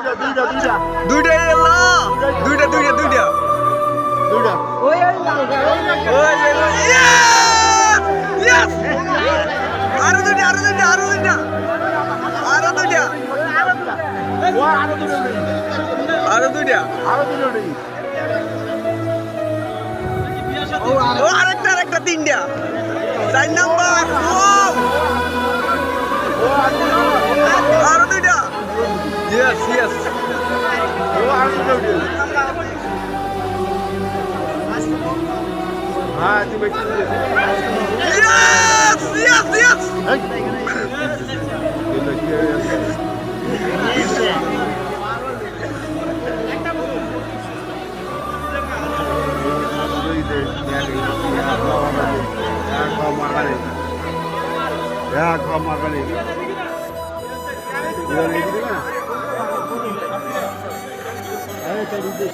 দুইটা দুইটা দুইটা দুইটা আরো দুইটা আরো দুইটা আরো দুইটা আরো দুইটা আরো দুইটা ও আরেকটা আরেকটা তিনটা 4 নাম্বার আরো দুইটা ইয়েস ইয়েস হ্যাঁ তুমি yes yes yes Ya, kau makan ini. Ini